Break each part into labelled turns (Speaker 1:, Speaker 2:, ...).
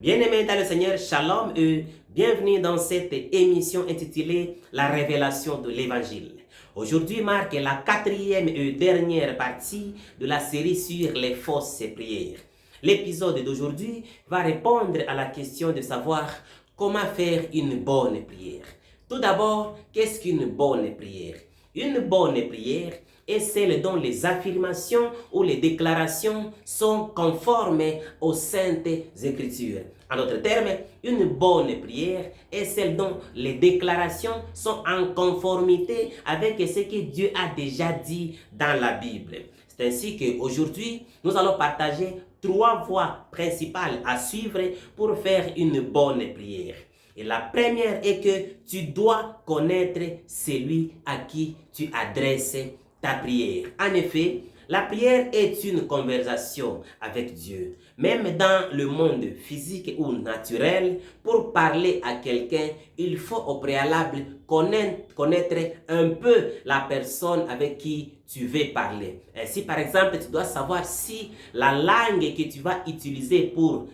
Speaker 1: Bien-aimés dans le Seigneur, Shalom et bienvenue dans cette émission intitulée La révélation de l'Évangile. Aujourd'hui marque la quatrième et dernière partie de la série sur les fausses prières. L'épisode d'aujourd'hui va répondre à la question de savoir comment faire une bonne prière. Tout d'abord, qu'est-ce qu'une bonne prière? Une bonne prière est celle dont les affirmations ou les déclarations sont conformes aux saintes Écritures. En d'autres termes, une bonne prière est celle dont les déclarations sont en conformité avec ce que Dieu a déjà dit dans la Bible. C'est ainsi qu'aujourd'hui, nous allons partager 3 voies principales à suivre pour faire une bonne prière. Et la première est que tu dois connaître celui à qui tu adresses ta prière. En effet, la prière est une conversation avec Dieu. Même dans le monde physique ou naturel, pour parler à quelqu'un, il faut au préalable connaître un peu la personne avec qui tu veux parler. Ainsi, par exemple, tu dois savoir si la langue que tu vas utiliser pour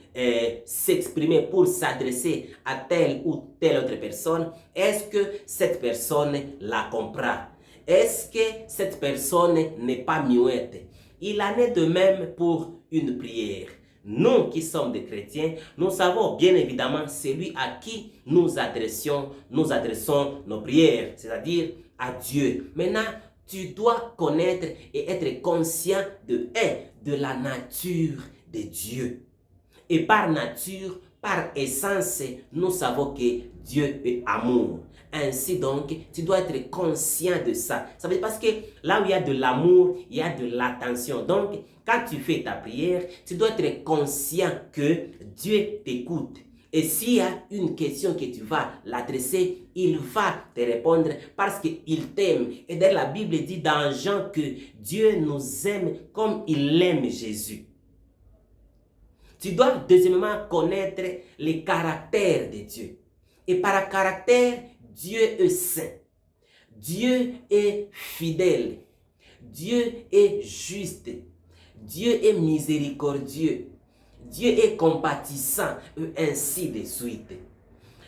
Speaker 1: s'exprimer, pour s'adresser à telle ou telle autre personne, est-ce que cette personne la comprend? Est-ce que cette personne n'est pas muette? Il en est de même pour une prière. Nous qui sommes des chrétiens, nous savons bien évidemment celui à qui nous adressons nos prières, c'est-à-dire à Dieu. Maintenant, tu dois connaître et être conscient de la nature de Dieu. Et par nature, par essence, nous savons que Dieu est amour. Ainsi donc, tu dois être conscient de ça. Ça veut dire parce que là où il y a de l'amour, il y a de l'attention. Donc, quand tu fais ta prière, tu dois être conscient que Dieu t'écoute. Et s'il y a une question que tu vas l'adresser, il va te répondre parce qu'il t'aime. Et d'ailleurs, la Bible dit dans Jean que Dieu nous aime comme il aime Jésus. Tu dois deuxièmement connaître les caractères de Dieu. Et par caractère, Dieu est saint. Dieu est fidèle. Dieu est juste. Dieu est miséricordieux. Dieu est compatissant, et ainsi de suite.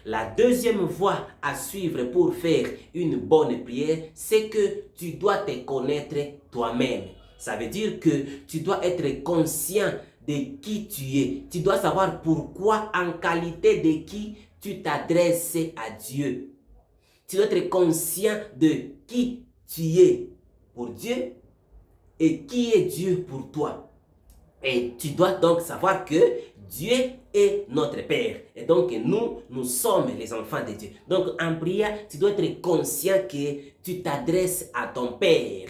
Speaker 1: La deuxième voie à suivre pour faire une bonne prière, c'est que tu dois te connaître toi-même. Ça veut dire que tu dois être conscient de qui tu es. Tu dois savoir pourquoi, en qualité de qui tu t'adresses à Dieu. Tu dois être conscient de qui tu es pour Dieu et qui est Dieu pour toi. Et tu dois donc savoir que Dieu est notre Père. Et donc nous sommes les enfants de Dieu. Donc en prière, tu dois être conscient que tu t'adresses à ton Père.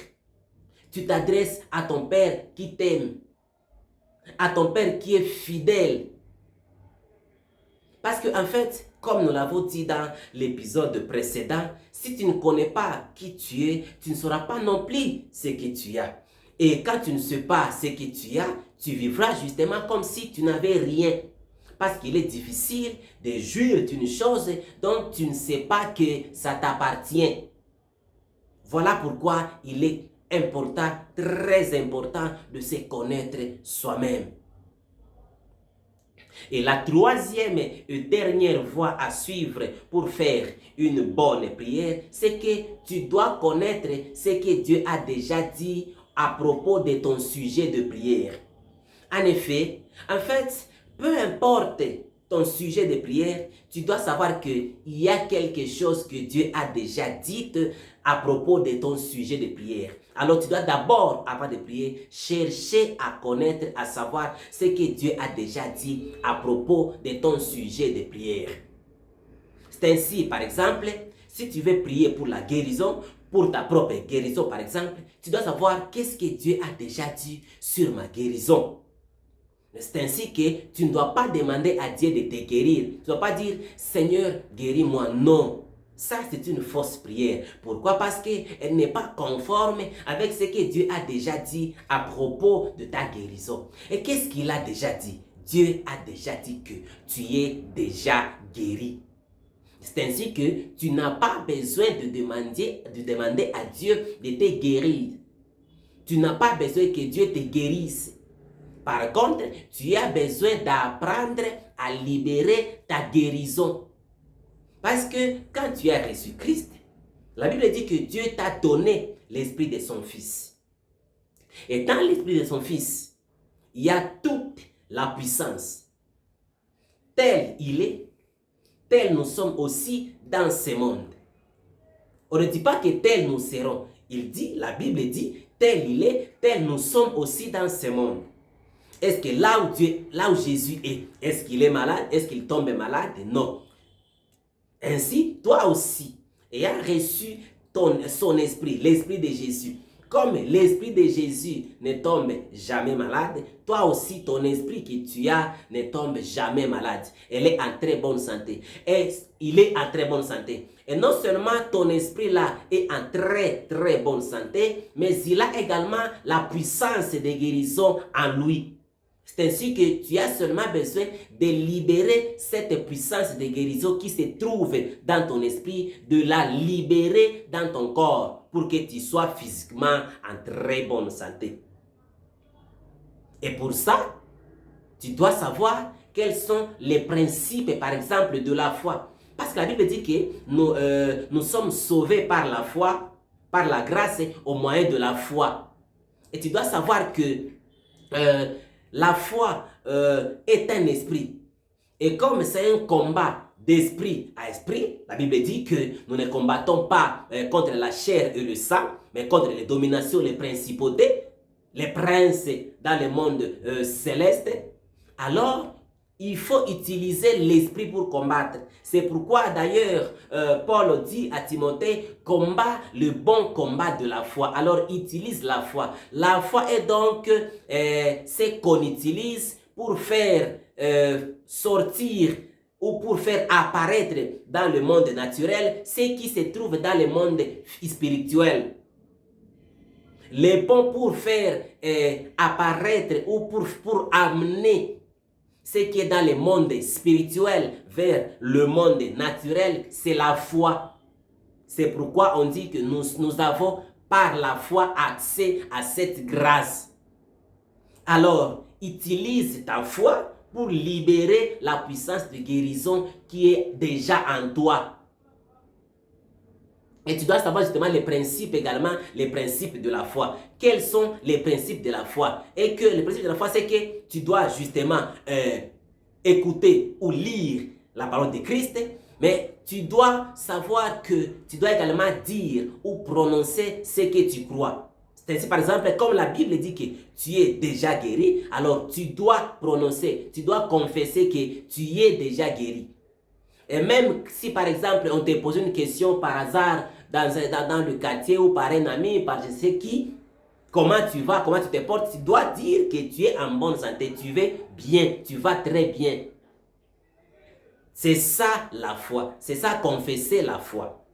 Speaker 1: Tu t'adresses à ton Père qui t'aime. À ton Père qui est fidèle. Parce qu'en fait, comme nous l'avons dit dans l'épisode précédent, si tu ne connais pas qui tu es, tu ne sauras pas non plus ce que tu as. Et quand tu ne sais pas ce que tu as, tu vivras justement comme si tu n'avais rien. Parce qu'il est difficile de jouir d'une chose dont tu ne sais pas que ça t'appartient. Voilà pourquoi il est important, très important, de se connaître soi-même. Et la troisième et dernière voie à suivre pour faire une bonne prière, c'est que tu dois connaître ce que Dieu a déjà dit à propos de ton sujet de prière. En effet, peu importe ton sujet de prière, tu dois savoir qu'il y a quelque chose que Dieu a déjà dit à propos de ton sujet de prière. Alors tu dois d'abord, avant de prier, chercher à connaître, à savoir ce que Dieu a déjà dit à propos de ton sujet de prière. C'est ainsi, par exemple, si tu veux prier pour la guérison, pour ta propre guérison par exemple, tu dois savoir qu'est-ce que Dieu a déjà dit sur ma guérison. C'est ainsi que tu ne dois pas demander à Dieu de te guérir. Tu ne dois pas dire, Seigneur, guéris-moi. Non. Ça, c'est une fausse prière. Pourquoi? Parce qu'elle n'est pas conforme avec ce que Dieu a déjà dit à propos de ta guérison. Et qu'est-ce qu'il a déjà dit? Dieu a déjà dit que tu es déjà guéri. C'est ainsi que tu n'as pas besoin de demander à Dieu de te guérir. Tu n'as pas besoin que Dieu te guérisse. Par contre, tu as besoin d'apprendre à libérer ta guérison. Parce que quand tu as reçu Christ, la Bible dit que Dieu t'a donné l'esprit de son Fils. Et dans l'esprit de son Fils, il y a toute la puissance. Tel il est, tel nous sommes aussi dans ce monde. On ne dit pas que tel nous serons. Il dit, la Bible dit, tel il est, tel nous sommes aussi dans ce monde. Est-ce que là où Jésus est-ce qu'il est malade? Est-ce qu'il tombe malade? Non. Ainsi, toi aussi, ayant reçu son esprit, l'esprit de Jésus, comme l'esprit de Jésus ne tombe jamais malade, toi aussi, ton esprit que tu as ne tombe jamais malade. Elle est en très bonne santé. Et il est en très bonne santé. Et non seulement ton esprit là est en très très bonne santé, mais il a également la puissance de guérison en lui. C'est ainsi que tu as seulement besoin de libérer cette puissance de guérison qui se trouve dans ton esprit, de la libérer dans ton corps pour que tu sois physiquement en très bonne santé. Et pour ça, tu dois savoir quels sont les principes, par exemple, de la foi. Parce que la Bible dit que nous sommes sauvés par la foi, par la grâce, au moyen de la foi. Et tu dois savoir que la foi est un esprit. Et comme c'est un combat d'esprit à esprit, la Bible dit que nous ne combattons pas contre la chair et le sang, mais contre les dominations, les principautés, les princes dans le monde céleste. Alors, il faut utiliser l'esprit pour combattre. C'est pourquoi d'ailleurs Paul dit à Timothée, combat le bon combat de la foi. Alors utilise la foi. La foi est donc ce qu'on utilise pour faire sortir ou pour faire apparaître dans le monde naturel ce qui se trouve dans le monde spirituel. Les ponts pour faire apparaître ou pour amener ce qui est dans le monde spirituel vers le monde naturel, c'est la foi. C'est pourquoi on dit que nous avons par la foi accès à cette grâce. Alors, utilise ta foi pour libérer la puissance de guérison qui est déjà en toi. Et tu dois savoir justement les principes également, les principes de la foi. Quels sont les principes de la foi? Et que les principes de la foi, c'est que tu dois justement écouter ou lire la parole de Christ, mais tu dois savoir que tu dois également dire ou prononcer ce que tu crois. C'est ainsi par exemple, comme la Bible dit que tu es déjà guéri, alors tu dois prononcer, tu dois confesser que tu es déjà guéri. Et même si par exemple on te pose une question par hasard dans le quartier ou par un ami, par je sais qui, comment tu vas, comment tu te portes, tu dois dire que tu es en bonne santé, tu vas bien, tu vas très bien. C'est ça la foi, c'est ça confesser la foi.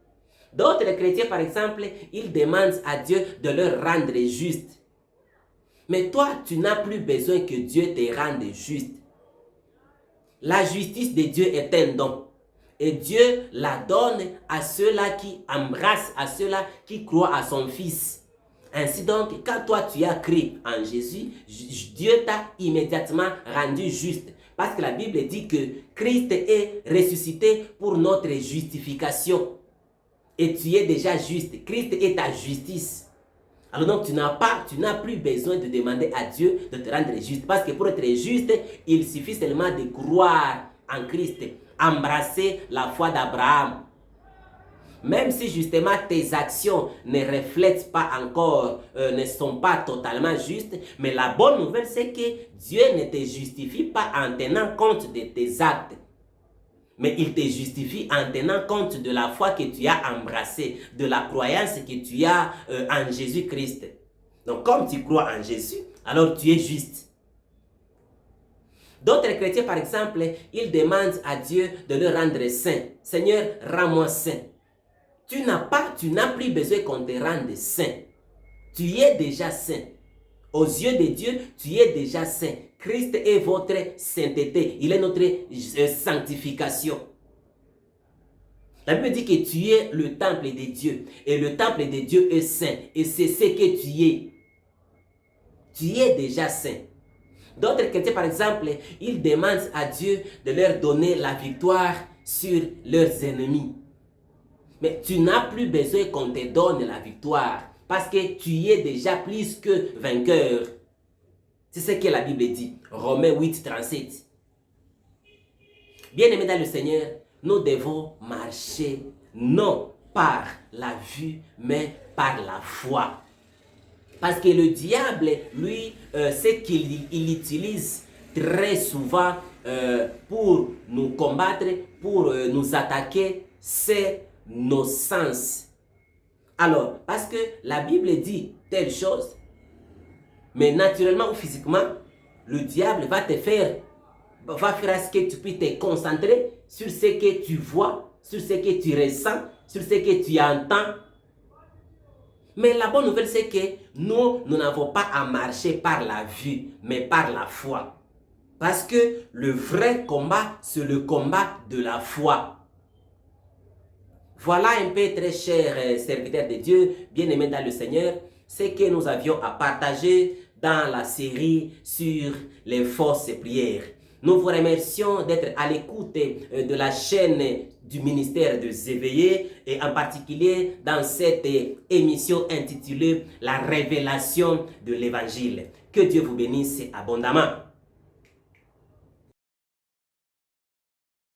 Speaker 1: D'autres chrétiens par exemple, ils demandent à Dieu de leur rendre juste. Mais toi, tu n'as plus besoin que Dieu te rende juste. La justice de Dieu est un don. Et Dieu la donne à ceux-là qui embrassent, à ceux-là qui croient à son Fils. Ainsi donc, quand toi tu as cru en Jésus, Dieu t'a immédiatement rendu juste. Parce que la Bible dit que Christ est ressuscité pour notre justification. Et tu es déjà juste. Christ est ta justice. Alors donc tu n'as plus besoin de demander à Dieu de te rendre juste. Parce que pour être juste, il suffit seulement de croire en Christ. Embrasser la foi d'Abraham. Même si justement tes actions ne reflètent pas encore, ne sont pas totalement justes, mais la bonne nouvelle c'est que Dieu ne te justifie pas en tenant compte de tes actes, mais il te justifie en tenant compte de la foi que tu as embrassée, de la croyance que tu as en Jésus-Christ. Donc comme tu crois en Jésus, alors tu es juste. D'autres chrétiens, par exemple, ils demandent à Dieu de le rendre saint. Seigneur, rends-moi saint. Tu n'as plus besoin qu'on te rende saint. Tu es déjà saint. Aux yeux de Dieu, tu es déjà saint. Christ est votre sainteté. Il est notre sanctification. La Bible dit que tu es le temple de Dieu. Et le temple de Dieu est saint. Et c'est ce que tu es. Tu es déjà saint. D'autres chrétiens, par exemple, ils demandent à Dieu de leur donner la victoire sur leurs ennemis. Mais tu n'as plus besoin qu'on te donne la victoire parce que tu y es déjà plus que vainqueur. C'est ce que la Bible dit. Romains 8, 37. Bien-aimés dans le Seigneur, nous devons marcher non par la vue, mais par la foi. Parce que le diable, lui, ce qu'il utilise très souvent pour nous combattre, pour nous attaquer, c'est nos sens. Alors, parce que la Bible dit telle chose, mais naturellement ou physiquement, le diable va faire à ce que tu puisses te concentrer sur ce que tu vois, sur ce que tu ressens, sur ce que tu entends. Mais la bonne nouvelle, c'est que nous n'avons pas à marcher par la vue, mais par la foi. Parce que le vrai combat, c'est le combat de la foi. Voilà un peu, très chers serviteurs de Dieu, bien-aimés dans le Seigneur, ce que nous avions à partager dans la série sur les fausses prières. Nous vous remercions d'être à l'écoute de la chaîne du ministère des éveillés et en particulier dans cette émission intitulée La révélation de l'évangile. Que Dieu vous bénisse abondamment.